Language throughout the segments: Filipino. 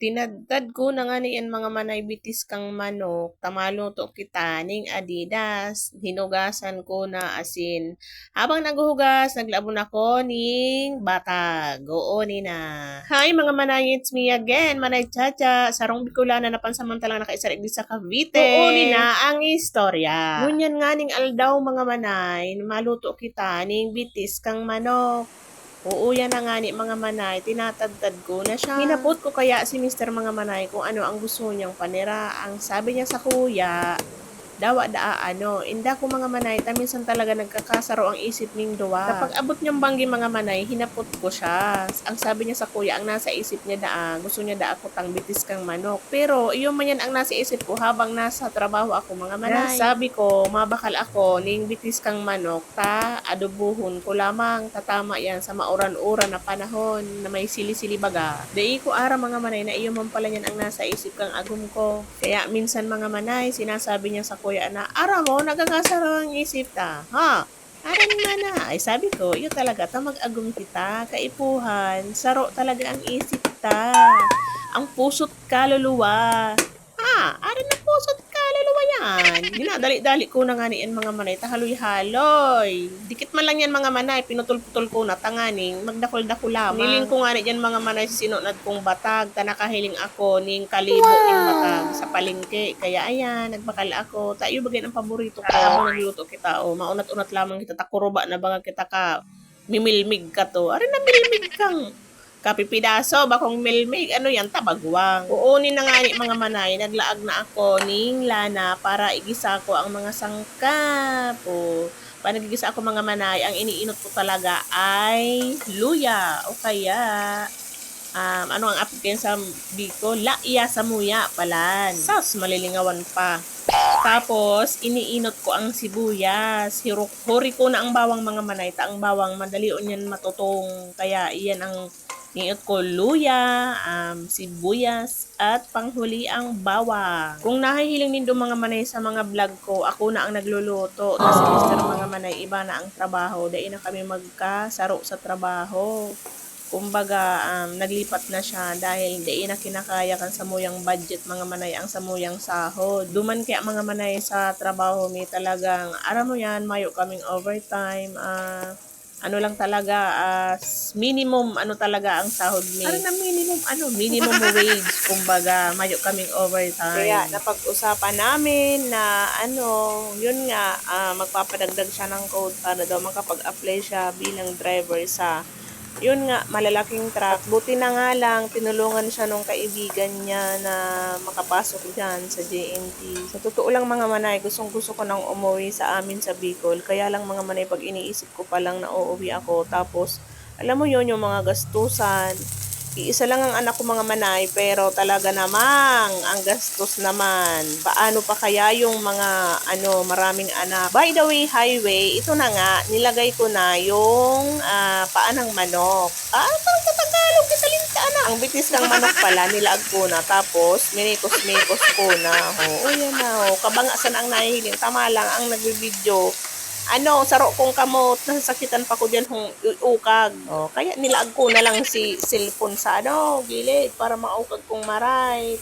Tinadtad ko na nga niyan mga manay bitis kang manok, tamaluto kita ning Adidas, hinugasan ko na asin. Habang naghuhugas, naglabon ako ning batag. Oo ni na. Hi mga manay, it's me again, Manay Chacha. Sarong Bicolana na pansamantalang nakaisarig di sa Cavite. Oo ni na ang istorya. Ngunyan nga ning aldaw mga manay, maluto kita ning bitis kang manok. Oo, yan na nga ni mga manay, tinatadtad ko na siya. Hinapot ko kaya si Mr. Mga Manay kung ano ang gusto niyang panira. Ang sabi niya sa kuya, dawa inda ko mga manay, taminsan talaga nagkakasaro ang isip ning duwa. Kapag abot niyang banggi mga manay, hinapot ko siya. Ang sabi niya sa kuya, ang nasa isip niya gusto niya ako tang bitis kang manok. Pero iyon man yan ang nasa isip ko habang nasa trabaho ako mga manay. Sabi ko, mabakal ako ning bitis kang manok, adobuhon ko lamang, tatama yan sa mauran-uran na panahon na may sili-sili baga. Dai ko ara mga manay na iyon man pala yan ang nasa isip kang agum ko. Kaya minsan mga manay, sinasabi niya sa kuya na, ara mo, nagkakasaro ang isip ta. Ha? Aran mana. Ay sabi ko, iyo talaga, tamag-agum kita, kaipuhan, saro talaga ang isip ta. Ang puso't kaluluwa. Ha? Aran ang puso't kaluluwa yan. Dinadali-dali ko na nga niyan mga manay, tahaloy-haloy. Dikit man lang yan mga manay, pinutol-putol ko na tanganing, magdakol-dakol lamang. Niling ko nga niyan mga manay sa sinunad kong batag, tanakahiling ako ning kalibo ning batag sa palengke. Kaya ayan, nagbakal ako. Tayo bagay ang paborito ko. Nagluto kita, maunat-unat lamang kita, takuroba na baga kita ka, mimilmig ka to. Aray na milmig kang kapipidaso, bakong milmig, ano yan, tabagwang. Uunin na nga ni mga manay, naglaag na ako ning lana para igisa ko ang mga sangkap. Panagigisa ako mga manay, ang iniinot ko talaga ay luya o kaya ano ang application sa Bicol? Laiya sa muya palan. Sus, malilingawan pa. Tapos, iniinot ko ang sibuyas. Huri ko na ang bawang mga manay. Ang bawang, madali yan matutong. Kaya, iyan ang iniinot ko. Luya, sibuyas, at panghuli ang bawang. Kung nahihiling nindo mga manay sa mga vlog ko, ako na ang nagluluto. Kasi Mr. Mga Manay, iba na ang trabaho. Dahil na kami magkasaro sa trabaho. Kumbaga, naglipat na siya dahil hindi na kinakaya kan samuyang budget mga manay ang samuyang sahod. Duman kaya mga manay sa trabaho may talagang, aram mo yan, mayo kaming overtime, ano lang talaga, minimum ano talaga ang sahod ni. Ano na minimum wage, kumbaga, mayo kaming overtime. Kaya napag-usapan namin na yun nga, magpapadagdag siya ng code para daw makapag-apply siya bilang driver sa yun nga, malalaking truck. Buti na nga lang, tinulungan siya nung kaibigan niya na makapasok dyan sa JNT. Sa totoo lang mga manay, gustong gusto ko nang umuwi sa amin sa Bicol. Kaya lang mga manay, pag iniisip ko pa lang na uuwi ako. Tapos, alam mo yun, yung mga gastusan. Iisa lang ang anak ko mga manay, pero talaga namang ang gastos naman. Paano pa kaya yung mga maraming anak? By the way, highway, ito na nga, nilagay ko na yung paanang manok. Parang sa Tagalog, kitalinta na. Ang bitis ng manok pala, nilaag ko na. Tapos, minikos-mikos ko na. Yan na. Kabangasan ang nahihiling. Tama lang ang nagbibideo. Saro kong kamot, nasasakitan pa ko dyan ukag. Kaya nilaag ko na lang si cellphone sa gilid para maukag kong maray.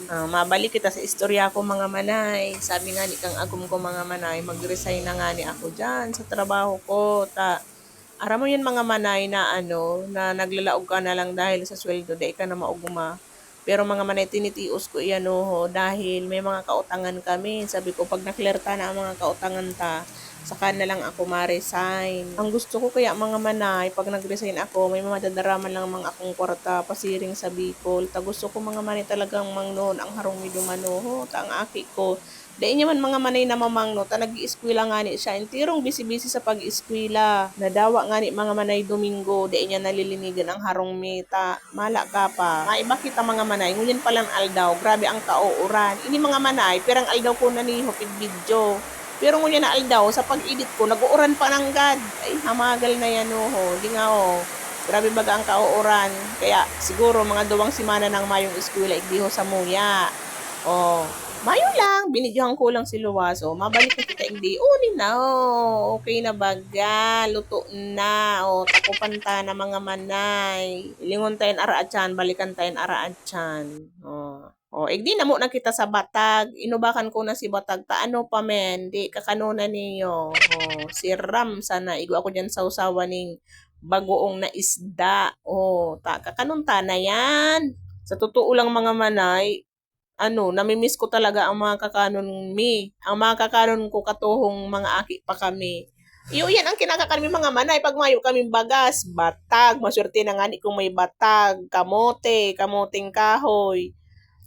Mabalik kita sa istorya ko mga manay. Sabi nga ni kang agum ko mga manay, mag-resign na nga ni ako dyan sa trabaho ko. Aram mo yun mga manay na na naglalaog ka na lang dahil sa sweldo, dahil ka na mauguma. Pero mga manay, tinitios ko iyan dahil may mga kautangan kami. Sabi ko, pag naklear ta na ang mga kautangan ta, saka na lang ako ma-resign. Ang gusto ko kaya mga manay, pag nag-resign ako, may madadaraman lang mga akong kwarta, pasiring sa Bicol. Gusto ko mga manay talagang mangnoon ang harong medyo manuho. Ang aki ko, dahil niya man mga manay na mamangno, nag-i-eskwela nga ni siya. Intirong busy-busy sa pag-eskwela. Nadawa nga ni mga manay Domingo, dahil niya nalilinigan ang harong mita. Mala ka pa. Maiba kita mga manay, ngunyan palang aldaw, grabe ang kauuran. Ini mga manay, perang aldaw ko na ni hupig video. Pero ngunyan na aldaw, sa pag-edit ko, nag-uuran pa ng God. Ay, hamagal na yan Di nga grabe baga ang kauuran. Kaya siguro mga 2 semana ng mayong eskwela, igdiho sa muya. Mayo lang, binidyohan ko lang si Luwaso. Mabalik na kita hindi. Unin na, oh. Okay na baga. Luto na. Oh, takupan ta na mga manay. Ilingon tayo araatsan, balikan tayo araatsan. Oh. Oh, igdi na mo na kita sa Batag. Inubakan ko na si Batag. Ta ano pa men, di kakanuna niyo. Oh, si Ram sana. Igo ako dyan sa usawa ning bagoong na isda. Oh, ta kakanunta na yan. Sa totoo lang mga manay, namimiss ko talaga ang mga kakanon mi. Ang mga kakanon ko katuhong mga aki pa kami. Iyo yan ang kinakakanon mi mga manay. Pag mayo kami bagas, batag. Maswerte na nga ni kung may batag, kamote, kamuting kahoy.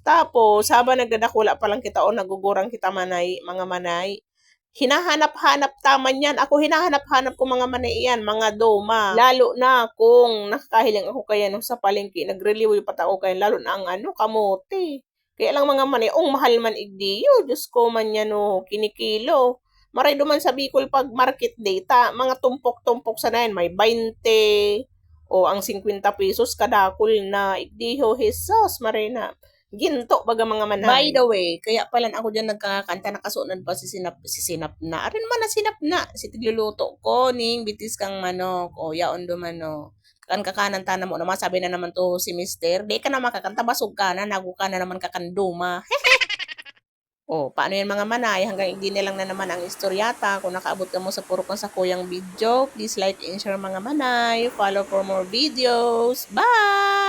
Tapos, habang nagdadakula pa lang kita o nagugurang kita manay, mga manay, hinahanap-hanap taman yan. Ako hinahanap-hanap ko mga manay yan, mga doma. Lalo na kung nakakahiling ako kaya no, sa palengke, nag-reliw pa ako kaya lalo na ang kamote. Kaya lang mga manay, mahal man igdiyo. Diyos ko man yan no, kinikilo. Maray duman sa Bicol pag market data, mga tumpok-tumpok sa na yan, may 20 o ang 50 pesos kadakol na igdiho, Jesus, maray na. Ginto baga mga manay. By the way, kaya pala ako dyan nagkakanta nakasunod pa si Sinap na. Arin man na Sinap na. Si tigluluto ko ning bitis kang manok. O yaon do manok. Kan kakanan ta na mo naman sabi na naman to si Mister. Di ka na makakanta basog ka na nagu ka na naman kakanduma. Oh, paano yan mga manay? Hanggang hindi na lang na naman ang istoryata. Kung nakaabot ka mo sa puro sa kuyang video, please like and share mga manay. Follow for more videos. Bye!